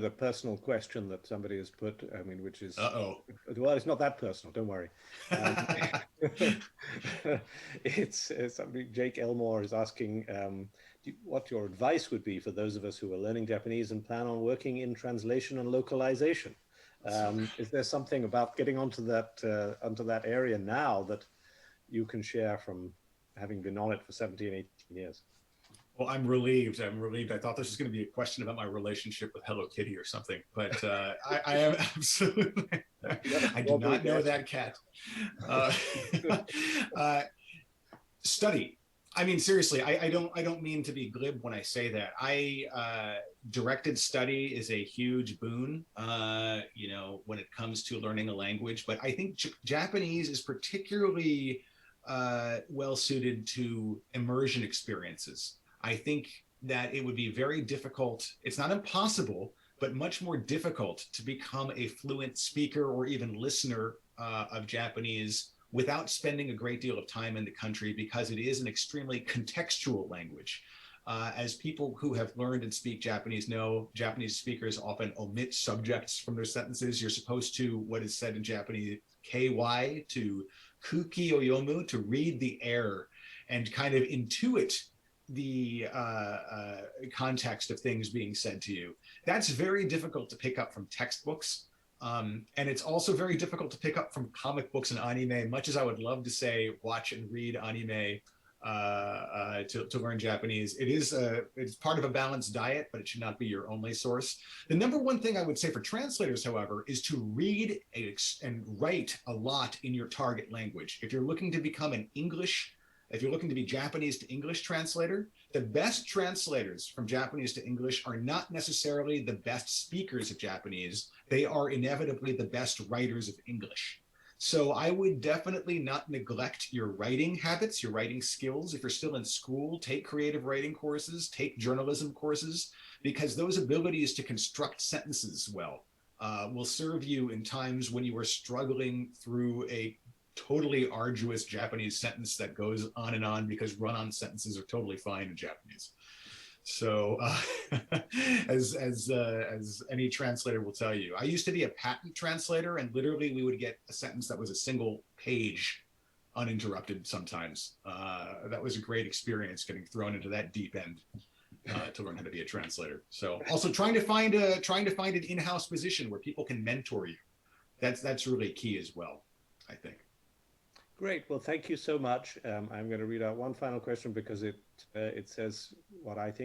a personal question that somebody has put, I mean, which is, Uh-oh. well, it's not that personal, don't worry. Um, it's something Jake Elmore is asking what your advice would be for those of us who are learning Japanese and plan on working in translation and localization. So, Is there something about getting onto that area now that you can share from having been on it for 17, 18 years? well, I'm relieved. I'm relieved. I thought this was going to be a question about my relationship with Hello Kitty or something, but I am absolutely. You got a I do strawberry not know guess. that cat. Uh, uh, Study. I mean, seriously, I don't mean to be glib when I say that. Directed study is a huge boon, when it comes to learning a language. But I think Japanese is particularly well suited to immersion experiences. I think that it would be very difficult. It's not impossible, but much more difficult to become a fluent speaker or even listener of Japanese without spending a great deal of time in the country, because it is an extremely contextual language. As people who have learned and speak Japanese know, Japanese speakers often omit subjects from their sentences. You're supposed to, what is said in Japanese, ky, to kuki oyomu, to read the air and kind of intuit the context of things being said to you. That's very difficult to pick up from textbooks. And it's also very difficult to pick up from comic books and anime. Much as I would love to say, watch and read anime to learn Japanese, it's part of a balanced diet, but it should not be your only source. The number one thing I would say for translators, however, is to read and write a lot in your target language. If you're looking to become if you're looking to be Japanese to English translator, the best translators from Japanese to English are not necessarily the best speakers of Japanese. They are inevitably the best writers of English. So I would definitely not neglect your writing habits, your writing skills. If you're still in school, take creative writing courses, take journalism courses, because those abilities to construct sentences well will serve you in times when you are struggling through a totally arduous Japanese sentence that goes on and on, because run-on sentences are totally fine in Japanese. So, as any translator will tell you, I used to be a patent translator, and literally we would get a sentence that was a single page, uninterrupted. Sometimes that was a great experience, getting thrown into that deep end to learn how to be a translator. So, also trying to find an in-house position where people can mentor you. That's really key as well, I think. Great. Well, thank you so much. I'm going to read out one final question because it says what I think.